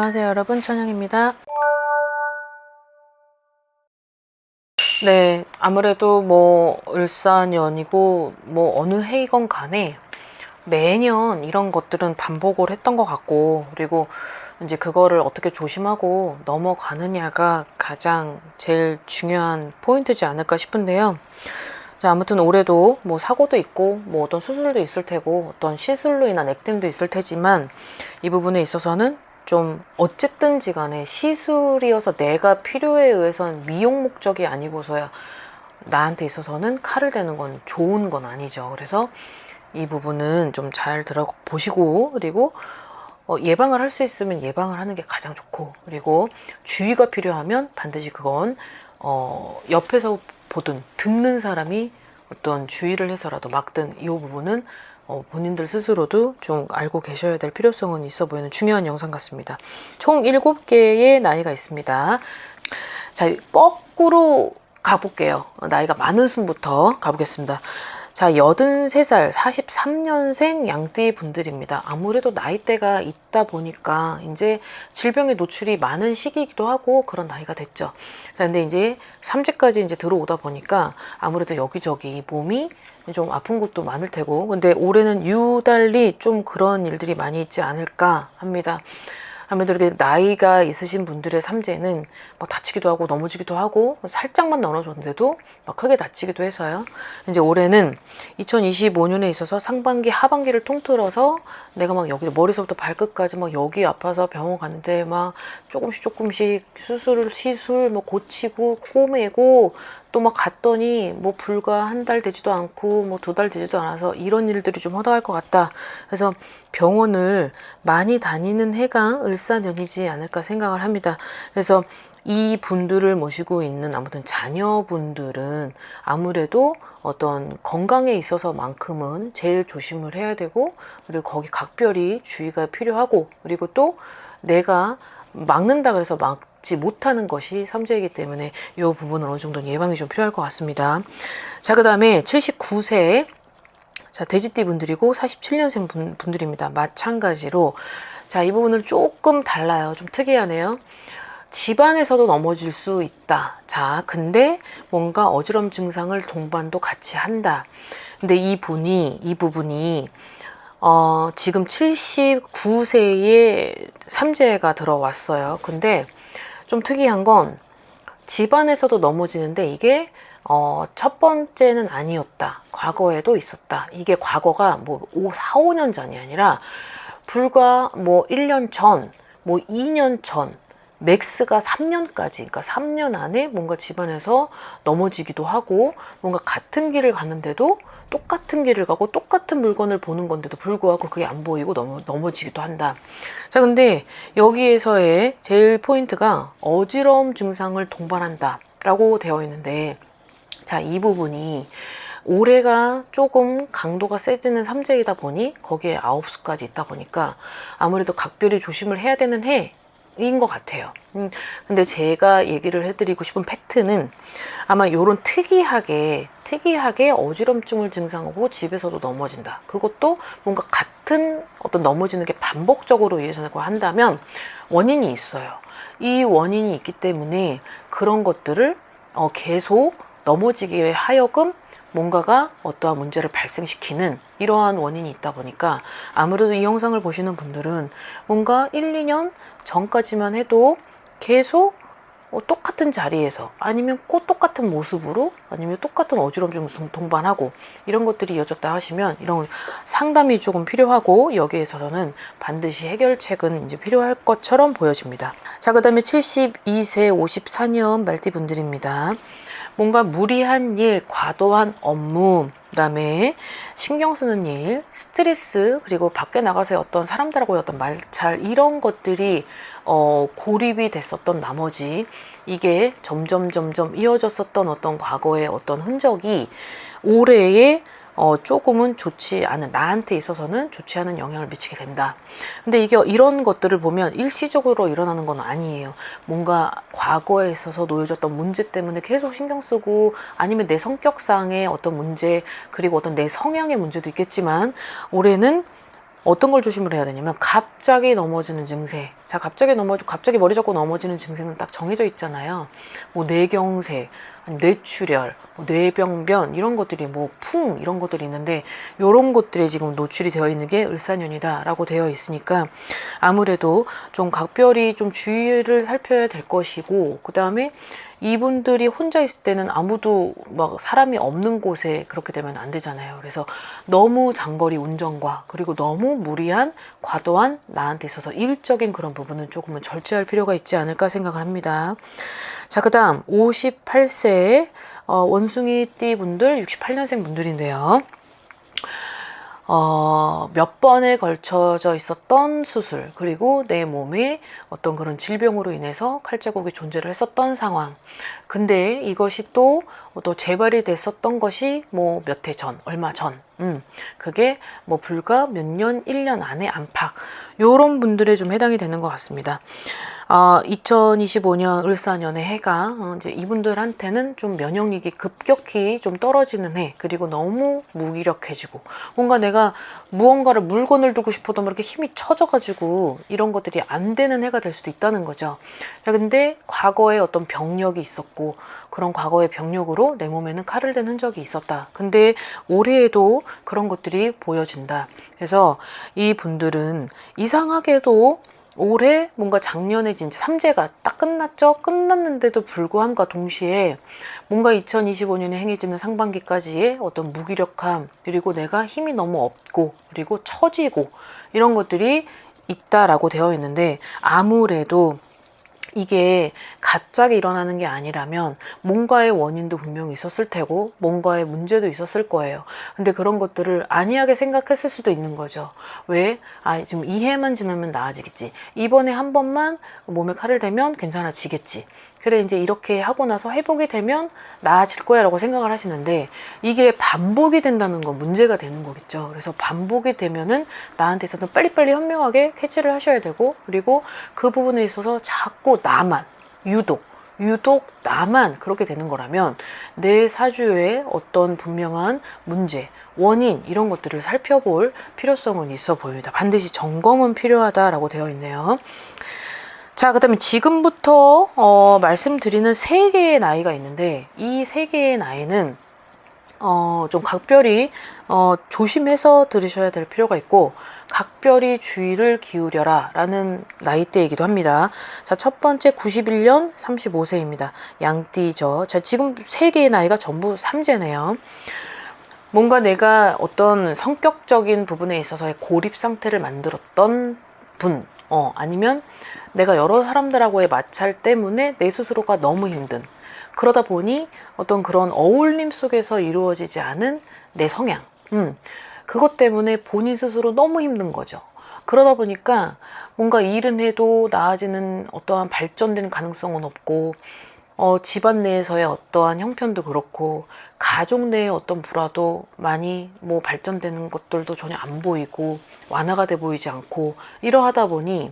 안녕하세요 여러분, 천영입니다. 네, 아무래도 뭐 을사년이고 뭐 어느 해이건 간에 매년 이런 것들은 반복을 했던 것 같고, 그리고 이제 그거를 어떻게 조심하고 넘어가느냐가 가장 제일 중요한 포인트지 않을까 싶은데요. 자, 아무튼 올해도 뭐 사고도 있고 뭐 어떤 수술도 있을 테고 어떤 시술로 인한 액땜도 있을 테지만, 이 부분에 있어서는 좀 어쨌든지 간에 시술이어서 내가 필요에 의해서는 미용 목적이 아니고서야 나한테 있어서는 칼을 대는 건 좋은 건 아니죠. 그래서 이 부분은 좀 잘 들어보시고, 그리고 예방을 할 수 있으면 예방을 하는 게 가장 좋고, 그리고 주의가 필요하면 반드시 그건 옆에서 보든 듣는 사람이 어떤 주의를 해서라도 막든, 이 부분은 본인들 스스로도 좀 알고 계셔야 될 필요성은 있어 보이는 중요한 영상 같습니다. 총 7개의 나이가 있습니다. 자, 거꾸로 가볼게요. 나이가 많은 순부터 가보겠습니다. 자, 83살 43년생 양띠 분들입니다. 아무래도 나이대가 있다 보니까 이제 질병에 노출이 많은 시기이기도 하고 그런 나이가 됐죠. 자, 근데 이제 삼재까지 이제 들어오다 보니까 아무래도 여기저기 몸이 좀 아픈 곳도 많을 테고, 근데 올해는 유달리 좀 그런 일들이 많이 있지 않을까 합니다. 아무래도 이렇게 나이가 있으신 분들의 삼재는 막 다치기도 하고 넘어지기도 하고, 살짝만 넘어졌는데도 막 크게 다치기도 해서요. 이제 올해는 2025년에 있어서 상반기 하반기를 통틀어서 내가 막 여기 머리서부터 발끝까지 막 여기 아파서 병원 갔는데 막 조금씩 시술 뭐 고치고 꼬매고, 또 막 갔더니 뭐 불과 한 달 되지도 않고 뭐 2달 되지도 않아서 이런 일들이 좀 허다할 것 같다. 그래서 병원을 많이 다니는 해가 을사년이지 않을까 생각을 합니다. 그래서 이 분들을 모시고 있는 아무튼 자녀분들은 아무래도 어떤 건강에 있어서만큼은 제일 조심을 해야 되고, 그리고 거기 각별히 주의가 필요하고, 그리고 또 내가 막는다 그래서 막지 못하는 것이 삼재이기 때문에 이 부분은 어느 정도는 예방이 좀 필요할 것 같습니다. 자, 그 다음에 79세 자, 돼지띠 분들이고 47년생 분들입니다. 마찬가지로 자, 이 부분은 조금 달라요. 좀 특이하네요. 집안에서도 넘어질 수 있다. 자, 근데 뭔가 어지럼 증상을 동반도 같이 한다. 근데 이 부분이 지금 79세에 삼재가 들어왔어요. 근데 좀 특이한 건 집안에서도 넘어지는데 이게 첫 번째는 아니었다. 과거에도 있었다. 이게 과거가 뭐 4, 5년 전이 아니라 불과 뭐 1년 전, 뭐 2년 전, 맥스가 3년까지, 그러니까 3년 안에 뭔가 집안에서 넘어지기도 하고, 뭔가 같은 길을 가는데도 똑같은 길을 가고 똑같은 물건을 보는 건데도 불구하고 그게 안 보이고 넘어지기도 한다. 자, 근데 여기에서의 제일 포인트가 어지러움 증상을 동반한다 라고 되어 있는데, 자, 이 부분이 올해가 조금 강도가 세지는 삼재이다 보니 거기에 9수까지 있다 보니까 아무래도 각별히 조심을 해야 되는 해인 것 같아요. 근데 제가 얘기를 해드리고 싶은 팩트는 아마 요런 특이하게 어지럼증을 증상하고 집에서도 넘어진다. 그것도 뭔가 같은 어떤 넘어지는 게 반복적으로 이어지고 한다면 원인이 있어요. 이 원인이 있기 때문에 그런 것들을 계속 넘어지게 하여금 뭔가가 어떠한 문제를 발생시키는 이러한 원인이 있다 보니까 아무래도 이 영상을 보시는 분들은 뭔가 1, 2년 전까지만 해도 계속 똑같은 자리에서 아니면 꼭 똑같은 모습으로 아니면 똑같은 어지럼증 동반하고 이런 것들이 이어졌다 하시면 이런 상담이 조금 필요하고, 여기에서는 반드시 해결책은 이제 필요할 것처럼 보여집니다. 자, 그 다음에 72세 54년 말띠 분들입니다. 뭔가 무리한 일, 과도한 업무, 그다음에 신경 쓰는 일, 스트레스, 그리고 밖에 나가서 어떤 사람들하고의 어떤 말잘 이런 것들이 고립이 됐었던 나머지 이게 점점 이어졌었던 어떤 과거의 어떤 흔적이 올해에 조금은 좋지 않은, 나한테 있어서는 좋지 않은 영향을 미치게 된다. 근데 이게 이런 것들을 보면 일시적으로 일어나는 건 아니에요. 뭔가 과거에 있어서 놓여졌던 문제 때문에 계속 신경 쓰고, 아니면 내 성격상의 어떤 문제, 그리고 어떤 내 성향의 문제도 있겠지만 올해는 어떤 걸 조심을 해야 되냐면 갑자기 넘어지는 증세. 자, 갑자기 머리 잡고 넘어지는 증세는 딱 정해져 있잖아요. 뭐 뇌경색, 아니 뇌출혈, 뭐 뇌병변 이런 것들이 뭐 풍 이런 것들이 있는데 이런 것들이 지금 노출이 되어 있는 게 을사년이다라고 되어 있으니까 아무래도 좀 각별히 좀 주의를 살펴야 될 것이고 그 다음에 이분들이 혼자 있을 때는 아무도 막 사람이 없는 곳에 그렇게 되면 안 되잖아요. 그래서 너무 장거리 운전과 그리고 너무 무리한 과도한 나한테 있어서 일적인 그런 부분은 조금은 절제할 필요가 있지 않을까 생각을 합니다. 자, 그 다음 58세 원숭이띠 분들 68년생 분들인데요. 몇 번에 걸쳐져 있었던 수술, 그리고 내 몸에 어떤 그런 질병으로 인해서 칼자국이 존재를 했었던 상황. 근데 이것이 또 재발이 됐었던 것이 뭐 몇 해 전, 얼마 전. 그게 뭐 불과 몇 년, 1년 안에 안팎. 요런 분들에 좀 해당이 되는 것 같습니다. 2025년 을사년의 해가 이제 이분들한테는 좀 면역력이 급격히 좀 떨어지는 해. 그리고 너무 무기력해지고 뭔가 내가 무언가를 물건을 두고 싶어도 뭐 이렇게 힘이 처져가지고 이런 것들이 안 되는 해가 될 수도 있다는 거죠. 자, 근데 과거에 어떤 병력이 있었고 그런 과거의 병력으로 내 몸에는 칼을 댄 흔적이 있었다. 근데 올해에도 그런 것들이 보여진다. 그래서 이 분들은 이상하게도 올해 뭔가 작년에 진짜 삼재가 딱 끝났죠. 끝났는데도 불구함과 동시에 뭔가 2025년에 행해지는 상반기까지의 어떤 무기력함, 그리고 내가 힘이 너무 없고 그리고 처지고 이런 것들이 있다라고 되어 있는데 아무래도 이게 갑자기 일어나는 게 아니라면 뭔가의 원인도 분명히 있었을 테고 뭔가의 문제도 있었을 거예요. 근데 그런 것들을 안이하게 생각했을 수도 있는 거죠. 왜? 지금 이 해만 지나면 나아지겠지. 이번에 한 번만 몸에 칼을 대면 괜찮아지겠지. 그래, 이제 이렇게 하고 나서 회복이 되면 나아질 거야 라고 생각을 하시는데 이게 반복이 된다는 건 문제가 되는 거겠죠. 그래서 반복이 되면은 나한테 있어서 빨리빨리 현명하게 캐치를 하셔야 되고, 그리고 그 부분에 있어서 자꾸 나만 유독 나만 그렇게 되는 거라면 내 사주에 어떤 분명한 문제, 원인 이런 것들을 살펴볼 필요성은 있어 보입니다. 반드시 점검은 필요하다라고 되어 있네요. 자, 그 다음에 지금부터 말씀드리는 세 개의 나이가 있는데 이 세 개의 나이는 좀 각별히 조심해서 들으셔야 될 필요가 있고 각별히 주의를 기울여라 라는 나이대이기도 합니다. 자, 첫 번째 91년 35세입니다. 양띠죠. 자, 지금 세 개의 나이가 전부 삼재네요. 뭔가 내가 어떤 성격적인 부분에 있어서의 고립 상태를 만들었던 분, 아니면 내가 여러 사람들하고의 마찰 때문에 내 스스로가 너무 힘든, 그러다 보니 어떤 그런 어울림 속에서 이루어지지 않은 내 성향, 그것 때문에 본인 스스로 너무 힘든 거죠. 그러다 보니까 뭔가 일은 해도 나아지는 어떠한 발전되는 가능성은 없고 집안 내에서의 어떠한 형편도 그렇고 가족 내의 어떤 불화도 많이 뭐 발전되는 것들도 전혀 안 보이고 완화가 돼 보이지 않고 이러하다 보니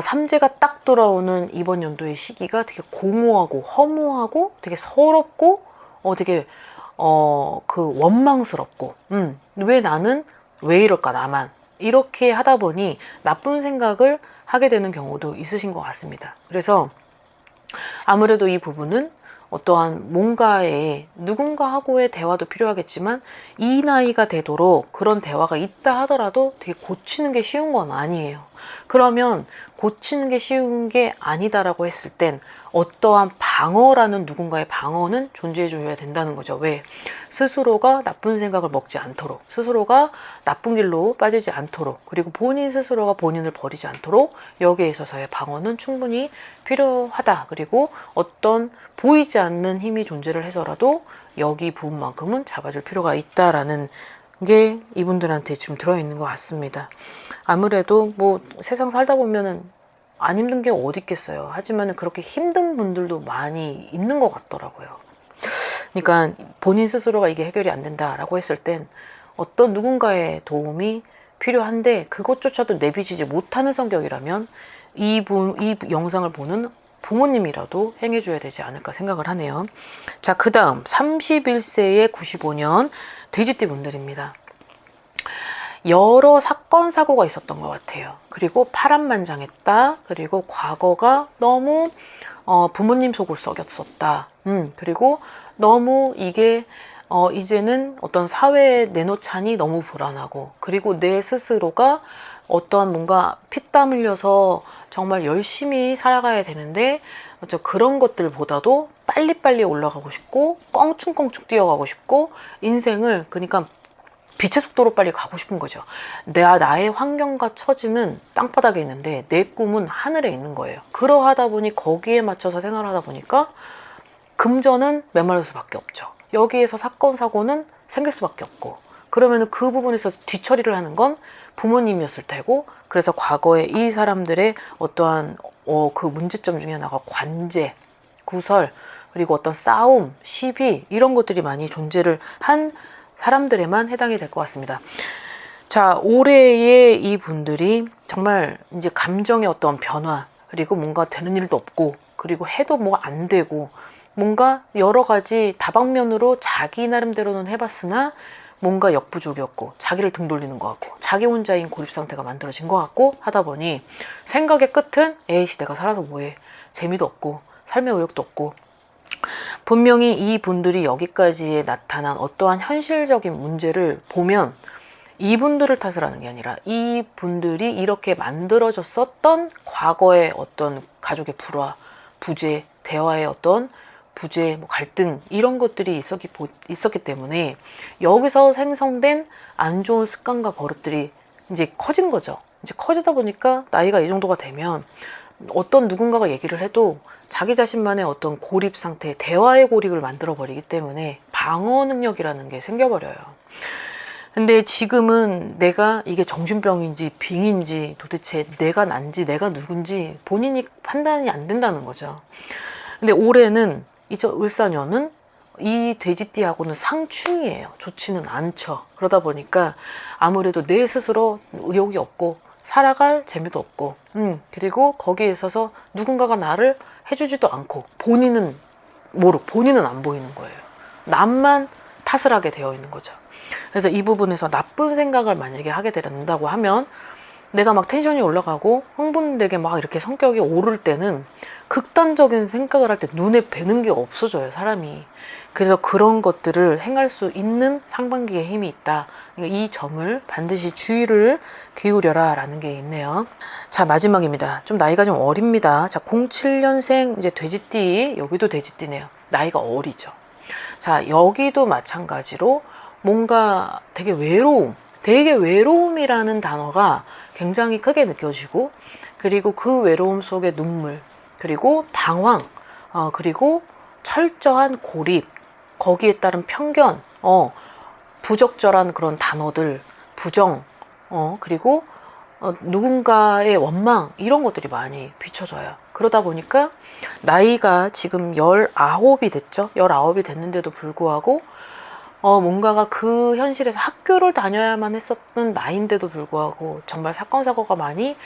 삼재가 딱 돌아오는 이번 연도의 시기가 되게 공허하고 허무하고 되게 서럽고 되게 그 원망스럽고 왜 나는 왜 이럴까 나만 이렇게 하다 보니 나쁜 생각을 하게 되는 경우도 있으신 것 같습니다. 그래서 아무래도 이 부분은 어떠한 뭔가의 누군가하고의 대화도 필요하겠지만 이 나이가 되도록 그런 대화가 있다 하더라도 되게 고치는 게 쉬운 건 아니에요. 그러면 고치는 게 쉬운 게 아니다라고 했을 땐 어떠한 방어라는 누군가의 방어는 존재해 줘야 된다는 거죠. 왜? 스스로가 나쁜 생각을 먹지 않도록, 스스로가 나쁜 길로 빠지지 않도록, 그리고 본인 스스로가 본인을 버리지 않도록 여기에 있어서의 방어는 충분히 필요하다. 그리고 어떤 보이지 않는 힘이 존재를 해서라도 여기 부분만큼은 잡아줄 필요가 있다라는 게 이분들한테 지금 들어있는 것 같습니다. 아무래도 뭐 세상 살다 보면은 안 힘든 게 어디 있겠어요. 하지만 그렇게 힘든 분들도 많이 있는 것 같더라고요. 그러니까 본인 스스로가 이게 해결이 안 된다라고 했을 땐 어떤 누군가의 도움이 필요한데 그것조차도 내비지지 못하는 성격이라면 이 영상을 보는 부모님이라도 행해줘야 되지 않을까 생각을 하네요. 자, 그 다음 31세에 95년 돼지띠 분들입니다. 여러 사건 사고가 있었던 것 같아요. 그리고 파란만장했다. 그리고 과거가 너무 부모님 속을 썩였었다. 그리고 너무 이게 이제는 어떤 사회에 내놓자니 너무 불안하고, 그리고 내 스스로가 어떠한 뭔가 피땀 흘려서 정말 열심히 살아가야 되는데 그런 것들보다도 빨리빨리 올라가고 싶고 껑충껑충 뛰어가고 싶고, 인생을 그러니까 빛의 속도로 빨리 가고 싶은 거죠. 나의 환경과 처지는 땅바닥에 있는데 내 꿈은 하늘에 있는 거예요. 그러하다 보니 거기에 맞춰서 생활하다 보니까 금전은 메마를 수밖에 없죠. 여기에서 사건 사고는 생길 수밖에 없고, 그러면 그 부분에서 뒤처리를 하는 건 부모님이었을 테고, 그래서 과거에 이 사람들의 어떠한 그 문제점 중에 하나가 관제, 구설, 그리고 어떤 싸움, 시비, 이런 것들이 많이 존재를 한 사람들에만 해당이 될 것 같습니다. 자, 올해의 이 분들이 정말 이제 감정의 어떤 변화, 그리고 뭔가 되는 일도 없고, 그리고 해도 뭐 안 되고, 뭔가 여러 가지 다방면으로 자기 나름대로는 해봤으나 뭔가 역부족이었고, 자기를 등 돌리는 것 같고, 자기 혼자인 고립 상태가 만들어진 것 같고 하다 보니 생각의 끝은 에이씨 내가 살아서 뭐해, 재미도 없고 삶의 의욕도 없고. 분명히 이 분들이 여기까지에 나타난 어떠한 현실적인 문제를 보면 이분들을 탓을 하는 게 아니라 이 분들이 이렇게 만들어졌었던 과거의 어떤 가족의 불화, 부재, 대화의 어떤 부재, 뭐 갈등, 이런 것들이 있었기 때문에 여기서 생성된 안 좋은 습관과 버릇들이 이제 커진 거죠. 이제 커지다 보니까 나이가 이 정도가 되면 어떤 누군가가 얘기를 해도 자기 자신만의 어떤 고립 상태, 대화의 고립을 만들어 버리기 때문에 방어 능력이라는 게 생겨버려요. 근데 지금은 내가 이게 정신병인지 빙인지 도대체 내가 난지 내가 누군지 본인이 판단이 안 된다는 거죠. 근데 올해는 을사년은 이 돼지띠하고는 상충이에요. 좋지는 않죠. 그러다 보니까 아무래도 내 스스로 의욕이 없고 살아갈 재미도 없고, 그리고 거기에 있어서 누군가가 나를 해주지도 않고 본인은 본인은 안 보이는 거예요. 남만 탓을 하게 되어 있는 거죠. 그래서 이 부분에서 나쁜 생각을 만약에 하게 된다고 하면, 내가 막 텐션이 올라가고 흥분되게 막 이렇게 성격이 오를 때는 극단적인 생각을 할 때 눈에 뵈는 게 없어져요, 사람이. 그래서 그런 것들을 행할 수 있는 상반기에 힘이 있다. 이 점을 반드시 주의를 기울여라 라는 게 있네요. 자, 마지막입니다. 좀 나이가 좀 어립니다. 자, 07년생 이제 돼지띠, 여기도 돼지띠네요. 나이가 어리죠. 자, 여기도 마찬가지로 뭔가 되게 외로움이라는 단어가 굉장히 크게 느껴지고, 그리고 그 외로움 속에 눈물, 그리고 방황, 그리고 철저한 고립, 거기에 따른 편견, 부적절한 그런 단어들, 부정, 그리고 누군가의 원망, 이런 것들이 많이 비춰져요. 그러다 보니까 나이가 지금 19이 됐죠. 19이 됐는데도 불구하고 뭔가가 그 현실에서 학교를 다녀야만 했었던 나이인데도 불구하고 정말 사건 사고가 많이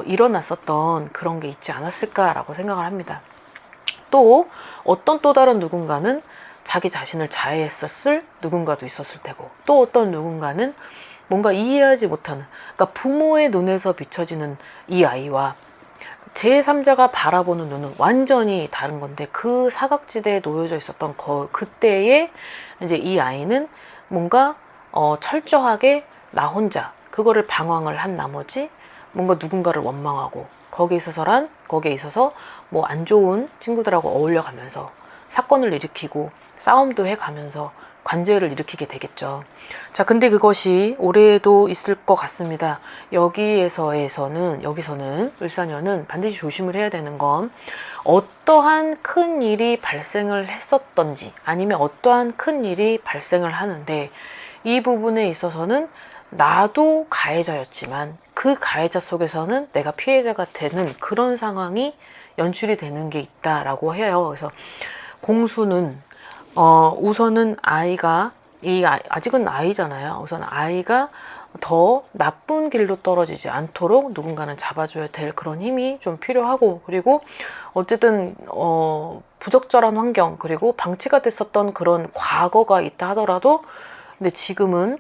일어났었던 그런 게 있지 않았을까라고 생각을 합니다. 또 어떤 또 다른 누군가는 자기 자신을 자해했었을 누군가도 있었을 테고, 또 어떤 누군가는 뭔가 이해하지 못하는, 그러니까 부모의 눈에서 비춰지는 이 아이와 제3자가 바라보는 눈은 완전히 다른 건데, 그 사각지대에 놓여져 있었던 그때의 이제 이 아이는 뭔가 철저하게 나 혼자 그거를 방황을 한 나머지 뭔가 누군가를 원망하고, 거기에 있어서 뭐 안 좋은 친구들하고 어울려가면서 사건을 일으키고 싸움도 해가면서 관제를 일으키게 되겠죠. 자, 근데 그것이 올해에도 있을 것 같습니다. 여기서는 을사년은 반드시 조심을 해야 되는 건, 어떠한 큰 일이 발생을 했었던지 아니면 어떠한 큰 일이 발생을 하는데, 이 부분에 있어서는 나도 가해자였지만 그 가해자 속에서는 내가 피해자가 되는 그런 상황이 연출이 되는 게 있다라고 해요. 그래서 공수는 우선은 아직은 아이잖아요. 우선 아이가 더 나쁜 길로 떨어지지 않도록 누군가는 잡아줘야 될 그런 힘이 좀 필요하고, 그리고 어쨌든 부적절한 환경, 그리고 방치가 됐었던 그런 과거가 있다 하더라도, 근데 지금은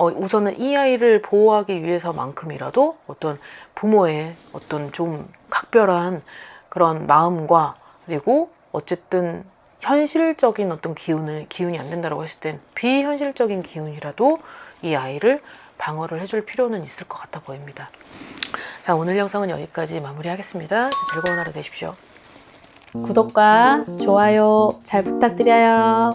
우선은 이 아이를 보호하기 위해서만큼이라도 어떤 부모의 어떤 좀 각별한 그런 마음과, 그리고 어쨌든 현실적인 어떤 기운이 안 된다고 했을 땐 비현실적인 기운이라도 이 아이를 방어를 해줄 필요는 있을 것 같아 보입니다. 자, 오늘 영상은 여기까지 마무리하겠습니다. 즐거운 하루 되십시오. 구독과 좋아요 잘 부탁드려요.